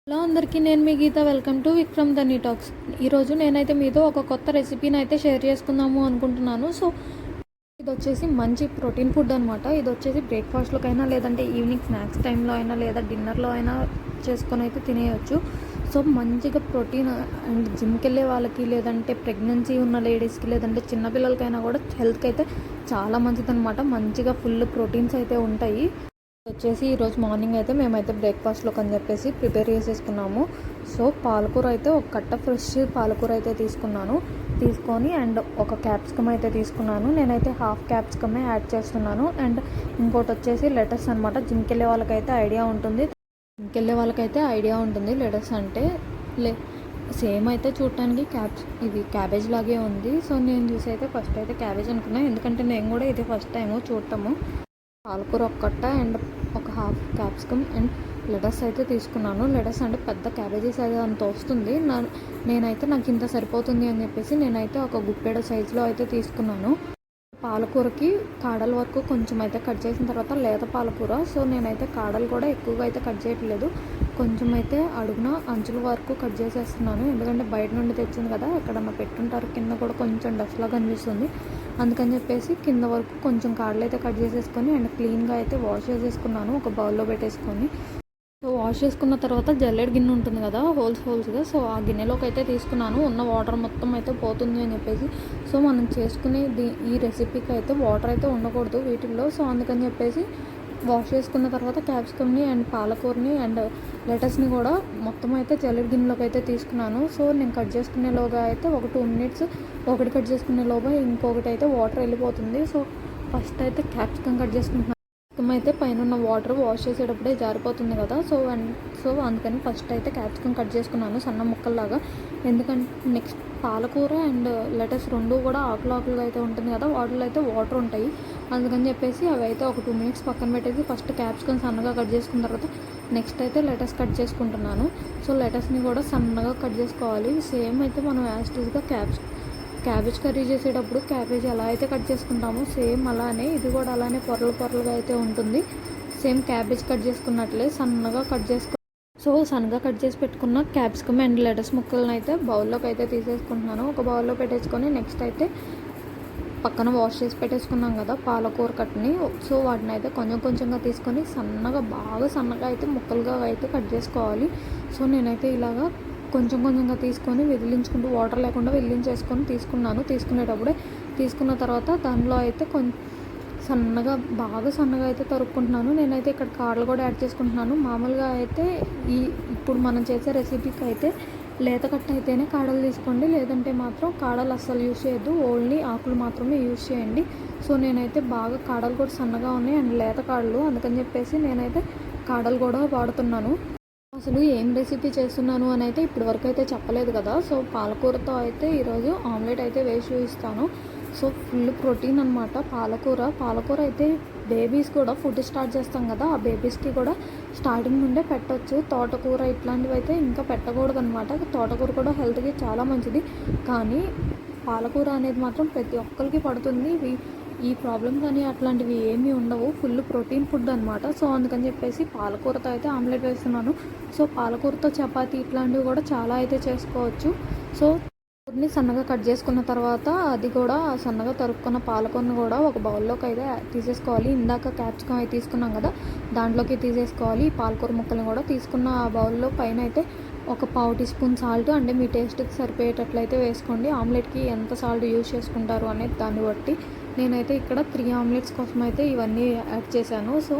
Hello అందరికీ, నేను మీ Geetha. Welcome to Vikram Dhani talks. ఈరోజు నేనైతే మీతో ఒక కొత్త రెసిపీని అయితే షేర్ చేసుకుందాము అనుకుంటున్నాను. సో ఇది వచ్చేసి మంచి ప్రోటీన్ ఫుడ్ అనమాట. ఇది వచ్చేసి బ్రేక్ఫాస్ట్లోకైనా, లేదంటే ఈవినింగ్ స్నాక్స్ టైంలో అయినా, లేదా డిన్నర్లో అయినా చేసుకొని అయితే తినేయచ్చు. సో మంచిగా ప్రోటీన్ అండ్ జిమ్కి వెళ్ళే వాళ్ళకి, లేదంటే ప్రెగ్నెన్సీ ఉన్న లేడీస్కి, లేదంటే చిన్నపిల్లలకైనా కూడా హెల్త్కి అయితే చాలా మంచిదన్నమాట. మంచిగా ఫుల్ ప్రోటీన్స్ అయితే ఉంటాయి. వచ్చేసి ఈరోజు మార్నింగ్ అయితే మేమైతే బ్రేక్ఫాస్ట్లోకి అని చెప్పేసి ప్రిపేర్ చేసేసుకున్నాము. సో పాలకూర అయితే ఒక కట్ట ఫ్రెష్ పాలకూర అయితే తీసుకొని అండ్ ఒక క్యాప్సికమ్ అయితే తీసుకున్నాను. నేనైతే హాఫ్ క్యాప్సికమే యాడ్ చేస్తున్నాను. అండ్ ఇంకోటి వచ్చేసి లెటస్ అనమాట. జిమ్కి వెళ్ళే వాళ్ళకైతే ఐడియా ఉంటుంది లెటస్ అంటే. సేమ్ అయితే చూడటానికి ఇది క్యాబేజ్ లాగే ఉంది. సో నేను చూసి అయితే ఫస్ట్ అయితే క్యాబేజ్ అనుకున్నాను, ఎందుకంటే నేను కూడా ఇది ఫస్ట్ టైము చూడటము. పాలకూర ఒక కట్ట అండ్ ఒక హాఫ్ క్యాప్సికమ్ అండ్ లెటస్ అయితే తీసుకున్నాను. లెటస్ అంటే పెద్ద క్యాబేజీ సైజ్ అంత వస్తుంది. నేనైతే నాకు ఇంత సరిపోతుంది అని చెప్పేసి నేనైతే ఒక గుప్పెడ సైజులో అయితే తీసుకున్నాను. పాలకూరకి కాడల వరకు కొంచెం అయితే కట్ చేసిన తర్వాత లేత పాలకూర. సో నేనైతే కాడలు కూడా ఎక్కువగా అయితే కట్ చేయట్లేదు, కొంచెం అయితే అడుగున అంచుల వరకు కట్ చేసేస్తున్నాను. ఎందుకంటే బయట నుండి తెచ్చింది కదా, ఎక్కడన్నా పెట్టుంటారు, కింద కూడా కొంచెం డస్ట్లా కనిపిస్తుంది. అందుకని చెప్పేసి కింద వరకు కొంచెం కాడలు అయితే కట్ చేసేసుకొని అండ్ క్లీన్గా అయితే వాష్ చేసేసుకున్నాను ఒక బౌల్లో పెట్టేసుకొని. సో వాష్ చేసుకున్న తర్వాత జల్లెడ గిన్నె ఉంటుంది కదా, హోల్స్గా. సో ఆ గిన్నెలోకి అయితే తీసుకున్నాను. ఉన్న వాటర్ మొత్తం అయితే పోతుంది అని చెప్పేసి. సో మనం చేసుకునే ఈ రెసిపీకి అయితే వాటర్ అయితే ఉండకూడదు వీటిల్లో. సో అందుకని చెప్పేసి వాష్ చేసుకున్న తర్వాత క్యాప్సికమ్ని అండ్ పాలకూరని అండ్ లెటస్ని కూడా మొత్తం అయితే జల్లెడ గిన్నెలోకి అయితే తీసుకున్నాను. సో నేను కట్ చేసుకునేలోగా అయితే ఒక 2 మినిట్స్ ఒకటి కట్ చేసుకునేలోగా ఇంకొకటి అయితే వాటర్ వెళ్ళిపోతుంది. సో ఫస్ట్ అయితే క్యాప్సికమ్ కట్ చేసుకుంటున్నాను. అయితే పైన ఉన్న వాటర్ వాష్ చేసేటప్పుడే జారిపోతుంది కదా. సో అందుకని ఫస్ట్ అయితే క్యాప్సికమ్ కట్ చేసుకున్నాను సన్న ముక్కల్లాగా. ఎందుకంటే నెక్స్ట్ పాలకూర అండ్ లెటస్ రెండు కూడా ఆకులుగా అయితే ఉంటుంది కదా, వాటిలో అయితే వాటర్ ఉంటాయి. అందుకని చెప్పేసి అవి అయితే ఒక 2 మినిట్స్ పక్కన పెట్టేసి ఫస్ట్ క్యాప్సికమ్ సన్నగా కట్ చేసుకున్న తర్వాత నెక్స్ట్ అయితే లెటస్ కట్ చేసుకుంటున్నాను. సో లెటస్ని కూడా సన్నగా కట్ చేసుకోవాలి. సేమ్ అయితే మనం యాస్టీస్గా క్యాబేజ్ కర్రీ చేసేటప్పుడు క్యాబేజ్ ఎలా అయితే కట్ చేసుకుంటామో సేమ్ అలానే ఇది కూడా అలానే పొరలుగా అయితే ఉంటుంది. సేమ్ క్యాబేజ్ కట్ చేసుకున్నట్లే సన్నగా కట్ చేసి పెట్టుకున్న క్యాప్సికమ్ అండ్ లెటస్ ముక్కలను అయితే బౌల్లోకి అయితే తీసేసుకుంటున్నాను. ఒక బౌల్లో పెట్టేసుకొని నెక్స్ట్ అయితే పక్కన వాష్ చేసి పెట్టేసుకున్నాం కదా పాలకూర కట్ని. సో వాటిని అయితే కొంచెంగా తీసుకొని బాగా సన్నగా అయితే ముక్కలుగా అయితే కట్ చేసుకోవాలి. సో నేనైతే ఇలాగా కొంచెంగా తీసుకొని విదిలించుకుంటూ వాటర్ లేకుండా విదిలించేసుకొని తీసుకునేటప్పుడే తీసుకున్న తర్వాత దానిలో అయితే బాగా సన్నగా అయితే తరుక్కుంటున్నాను. నేనైతే ఇక్కడ కాడలు కూడా యాడ్ చేసుకుంటున్నాను. మామూలుగా అయితే ఇప్పుడు మనం చేసే రెసిపీకి అయితే లేత కట్ట అయితేనే కాడలు తీసుకోండి, లేదంటే మాత్రం కాడలు అస్సలు యూజ్ చేయొద్దు, ఓన్లీ ఆకులు మాత్రమే యూజ్ చేయండి. సో నేనైతే బాగా కాడలు కూడా సన్నగా ఉన్నాయి అండ్ లేత కాడలు, అందుకని చెప్పేసి నేనైతే కాడలు కూడా వాడుతున్నాను. అసలు ఏం రెసిపీ చేస్తున్నాను అని అయితే ఇప్పటి వరకు అయితే చెప్పలేదు కదా. సో పాలకూరతో అయితే ఈరోజు ఆమ్లెట్ అయితే వేసి చూపిస్తాను. సో ఫుల్ ప్రోటీన్ అనమాట పాలకూర అయితే బేబీస్ కూడా ఫుడ్ స్టార్ట్ చేస్తాం కదా, ఆ బేబీస్కి కూడా స్టార్టింగ్ నుండే పెట్టవచ్చు. తోటకూర ఇట్లాంటివి అయితే ఇంకా పెట్టకూడదు అనమాట. తోటకూర కూడా హెల్త్కి చాలా మంచిది, కానీ పాలకూర అనేది మాత్రం ప్రతి ఒక్కరికి పడుతుంది. ఈ ప్రాబ్లమ్స్ అని అట్లాంటివి ఏమీ ఉండవు, ఫుల్ ప్రోటీన్ ఫుడ్ అనమాట. సో అందుకని చెప్పేసి పాలకూరతో అయితే ఆమ్లెట్ వేస్తున్నాను. సో పాలకూరతో చపాతీ ఇట్లాంటివి కూడా చాలా అయితే చేసుకోవచ్చు. సో కూరని సన్నగా కట్ చేసుకున్న తర్వాత అది కూడా సన్నగా తరుక్కున్న పాలకూరను కూడా ఒక బౌల్లోకి అయితే తీసేసుకోవాలి. ఇందాక క్యాప్సికమ్ అయితే తీసుకున్నాం కదా, దాంట్లోకి తీసేసుకోవాలి. ఈ పాలకూర ముక్కలను కూడా తీసుకున్న ఆ బౌల్లో పైన అయితే ఒక 1/2 టీ స్పూన్ సాల్ట్, అంటే మీ టేస్ట్కి సరిపోయేటట్లయితే వేసుకోండి. ఆమ్లెట్కి ఎంత సాల్ట్ యూజ్ చేసుకుంటారు అనేది దాన్ని బట్టి. నేనైతే ఇక్కడ 3 ఆమ్లెట్స్ కోసం అయితే ఇవన్నీ యాడ్ చేశాను. సో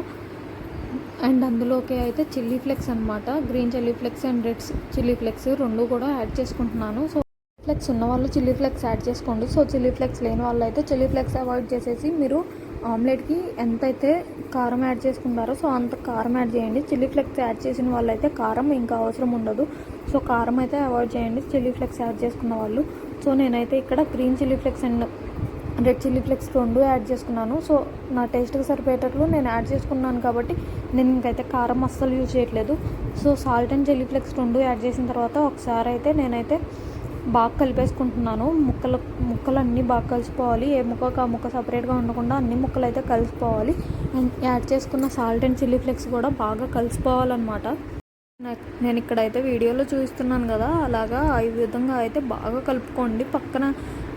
అండ్ అందులోకి అయితే చిల్లీ ఫ్లేక్స్ అనమాట, green chilli flakes and red chilli flakes రెండు కూడా యాడ్ చేసుకుంటున్నాను. సో ఫ్లేక్స్ ఉన్న వాళ్ళు చిల్లీ ఫ్లేక్స్ యాడ్ చేసుకోండి. సో చిల్లీ ఫ్లేక్స్ లేని వాళ్ళు అయితే చిల్లీ ఫ్లేక్స్ అవాయిడ్ చేసేసి మీరు ఆమ్లెట్కి ఎంతైతే కారం యాడ్ చేసుకుంటారో సో అంత కారం యాడ్ చేయండి. చిల్లీ ఫ్లేక్స్ యాడ్ చేసిన వాళ్ళు అయితే కారం ఇంకా అవసరం ఉండదు. సో కారం అయితే అవాయిడ్ చేయండి చిల్లీ ఫ్లేక్స్ యాడ్ చేసుకున్న వాళ్ళు. సో నేనైతే ఇక్కడ green chilli flakes and red chilli flakes రెండు యాడ్ చేసుకున్నాను. సో నా టేస్ట్కి సరిపోయేటట్లు నేను యాడ్ చేసుకున్నాను కాబట్టి నేను ఇంకైతే కారం అస్సలు యూజ్ చేయట్లేదు. So salt and chilli flakes రెండు యాడ్ చేసిన తర్వాత ఒకసారి అయితే నేనైతే బాగా కలిపేసుకుంటున్నాను. ముక్కలు అన్నీ బాగా కలిసిపోవాలి, ఏ ముక్కకు ఆ ముక్క సపరేట్గా ఉండకుండా అన్ని ముక్కలు అయితే కలిసిపోవాలి. అండ్ యాడ్ చేసుకున్న సాల్ట్ అండ్ చిల్లీ ఫ్లేక్స్ కూడా బాగా కలిసిపోవాలన్నమాట. నేను ఇక్కడైతే వీడియోలో చూపిస్తున్నాను కదా, అలాగా ఈ విధంగా అయితే బాగా కలుపుకోండి. పక్కన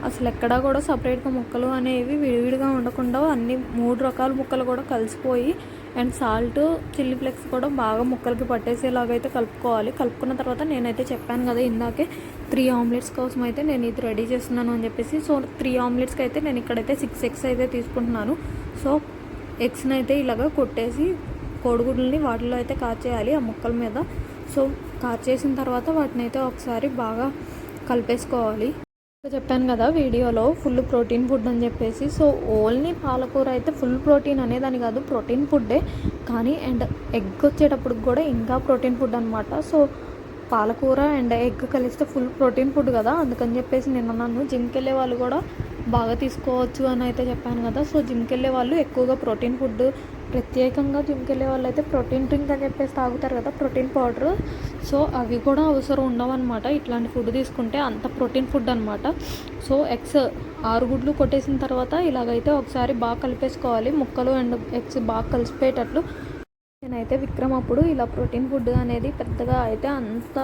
అసలు ఎక్కడా కూడా సపరేట్గా ముక్కలు అనేవి విడివిడిగా ఉండకుండా అన్ని 3 రకాల ముక్కలు కూడా కలిసిపోయి అండ్ సాల్ట్, చిల్లీ ఫ్లేక్స్ కూడా బాగా ముక్కలకి పట్టేసేలాగైతే కలుపుకోవాలి. కలుపుకున్న తర్వాత నేనైతే చెప్పాను కదా ఇందాకే 3 ఆమ్లెట్స్ కోసం అయితే నేను ఇది రెడీ చేస్తున్నాను అని చెప్పేసి. సో 3 ఆమ్లెట్స్కి అయితే నేను ఇక్కడైతే 6 ఎగ్స్ అయితే తీసుకుంటున్నాను. సో ఎగ్స్ని అయితే ఇలాగ కొట్టేసి కోడిగుడ్లని వాటిలో అయితే కాచేయాలి ఆ ముక్కల మీద. సో కాచేసిన తర్వాత వాటిని అయితే ఒకసారి బాగా కలిపేసుకోవాలి. చెప్పాను కదా వీడియోలో ఫుల్ ప్రోటీన్ ఫుడ్ అని చెప్పేసి. సో ఓన్లీ పాలకూర అయితే ఫుల్ ప్రోటీన్ అనేదాని కాదు, ప్రోటీన్ ఫుడ్డే కానీ అండ్ ఎగ్ వచ్చేటప్పుడు కూడా ఇంకా ప్రోటీన్ ఫుడ్ అనమాట. సో పాలకూర అండ్ ఎగ్ కలిస్తే ఫుల్ ప్రోటీన్ ఫుడ్ కదా, అందుకని చెప్పేసి నేను అన్నాను జిమ్కి వెళ్ళే వాళ్ళు కూడా బాగా తీసుకోవచ్చు అని అయితే చెప్పాను కదా. సో జిమ్కి వెళ్ళే వాళ్ళు ఎక్కువగా ప్రోటీన్ ఫుడ్, ప్రత్యేకంగా జిమ్కి వెళ్ళే వాళ్ళు అయితే ప్రోటీన్ డ్రింక్ అని చెప్పేసి తాగుతారు కదా, ప్రోటీన్ పౌడర్. సో అవి కూడా అవసరం ఉండవన్నమాట ఇట్లాంటి ఫుడ్ తీసుకుంటే, అంత ప్రోటీన్ ఫుడ్ అనమాట. సో ఎగ్స్ 6 గుడ్లు కొట్టేసిన తర్వాత ఇలాగైతే ఒకసారి బాగా కలిపేసుకోవాలి, ముక్కలు అండ్ ఎగ్స్ బాగా కలిసిపోయేటట్లు. నేనైతే విక్రమ్ అప్పుడు ఇలా ప్రోటీన్ ఫుడ్ అనేది పెద్దగా అయితే అంత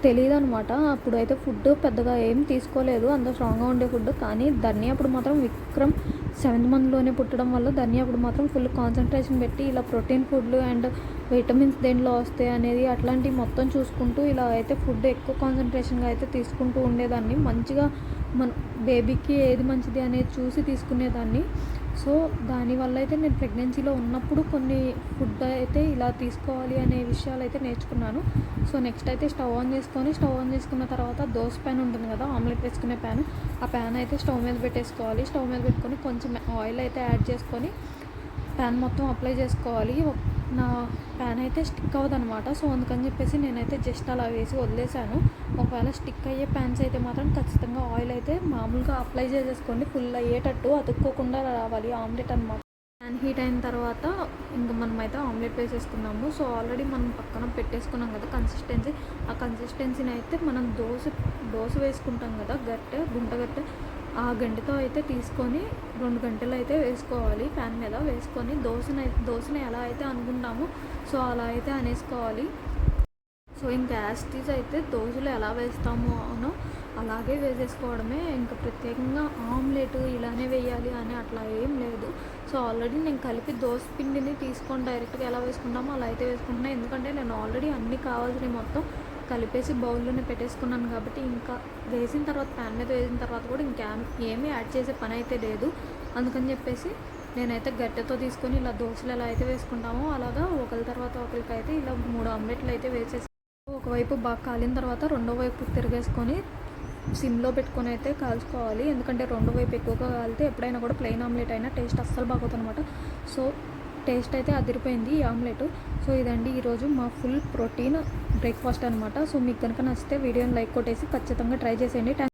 తెలియదు అనమాట. అప్పుడు అయితే ఫుడ్ పెద్దగా ఏం తీసుకోలేదు, అంత స్ట్రాంగ్గా ఉండే ఫుడ్. కానీ ధన్య అప్పుడు మాత్రం విక్రమ్ 7th మంత్లోనే పుట్టడం వల్ల ధన్య అప్పుడు మాత్రం ఫుల్ కాన్సన్ట్రేషన్ పెట్టి ఇలా ప్రోటీన్ ఫుడ్లు అండ్ విటమిన్స్ దేంట్లో వస్తాయి అనేది అట్లాంటివి మొత్తం చూసుకుంటూ ఇలా అయితే ఫుడ్ ఎక్కువ కాన్సన్ట్రేషన్గా అయితే తీసుకుంటూ ఉండేదాన్ని. మంచిగా మన బేబీకి ఏది మంచిది అనేది చూసి తీసుకునేదాన్ని. సో దానివల్ల అయితే నేను ప్రెగ్నెన్సీలో ఉన్నప్పుడు కొన్ని ఫుడ్ అయితే ఇలా తీసుకోవాలి అనే విషయాలు అయితే నేర్చుకున్నాను. సో నెక్స్ట్ అయితే స్టవ్ ఆన్ చేసుకున్న తర్వాత దోశ ప్యాన్ ఉంటుంది కదా, ఆమ్లెట్ వేసుకునే ప్యాన్, ఆ ప్యాన్ అయితే స్టవ్ మీద పెట్టేసుకోవాలి. స్టవ్ మీద పెట్టుకొని కొంచెం ఆయిల్ అయితే యాడ్ చేసుకొని ప్యాన్ మొత్తం అప్లై చేసుకోవాలి. నా ప్యాన్ అయితే స్టిక్ అవ్వదనమాట. సో అందుకని చెప్పేసి నేనైతే జస్ట్ అలా వేసి వదిలేసాను. ఒకవేళ స్టిక్ అయ్యే ప్యాన్స్ అయితే మాత్రం ఖచ్చితంగా ఆయిల్ అయితే మామూలుగా అప్లై చేసేసుకోండి, ఫుల్ అయ్యేటట్టు అతుక్కోకుండా రావాలి ఆమ్లెట్ అనమాట. ప్యాన్ హీట్ అయిన తర్వాత ఇంకా మనమైతే ఆమ్లెట్ వేసేసుకున్నాము. సో ఆల్రెడీ మనం పక్కన పెట్టేసుకున్నాం కదా కన్సిస్టెన్సీ, ఆ కన్సిస్టెన్సీని అయితే మనం దోశ వేసుకుంటాం కదా గుంట గట్టె, ఆ గంటతో అయితే తీసుకొని 2 గంటలు అయితే వేసుకోవాలి. ప్యాన్ మీద వేసుకొని దోశని ఎలా అయితే అనుకుంటామో సో అలా అయితే అనేసుకోవాలి. సో ఇంకా యాస్టీస్ అయితే దోశలు ఎలా వేస్తామో అనో అలాగే వేసేసుకోవడమే. ఇంకా ప్రత్యేకంగా ఆమ్లెట్ ఇలానే వేయాలి అని అట్లా ఏం లేదు. సో ఆల్రెడీ నేను కలిపి దోశ పిండిని తీసుకొని డైరెక్ట్గా ఎలా వేసుకుంటామో అలా అయితే వేసుకుంటున్నాను. ఎందుకంటే నేను ఆల్రెడీ అన్నీ కావాల్సినవి మొత్తం కలిపేసి బౌల్లోనే పెట్టేసుకున్నాను కాబట్టి ఇంకా వేసిన తర్వాత ప్యాన్ మీద వేసిన తర్వాత కూడా ఏమీ యాడ్ చేసే పని అయితే లేదు. అందుకని చెప్పేసి నేనైతే గట్టెతో తీసుకొని ఇలా దోశలు ఎలా అయితే వేసుకుంటామో అలాగా ఒకరి తర్వాత ఒకరికి అయితే ఇలా 3 ఆమ్లెట్లు అయితే వేసేసి ఒకవైపు బాగా కాలిన తర్వాత రెండో వైపు తిరిగేసుకొని సిమ్లో పెట్టుకొని అయితే కాల్చుకోవాలి. ఎందుకంటే రెండో వైపు ఎక్కువగా కాలితే ఎప్పుడైనా కూడా ప్లెయిన్ ఆమ్లెట్ అయినా టేస్ట్ అస్సలు బాగోదు అనమాట. సో టేస్ట్ అయితే అదిరిపోయింది ఈ ఆమ్లెట్. సో ఇదండి ఈరోజు మా ఫుల్ ప్రోటీన్ బ్రేక్ఫాస్ట్ అనమాట. సో మీకు కనుక నచ్చితే వీడియోని లైక్ కొట్టేసి ఖచ్చితంగా ట్రై చేసేయండి.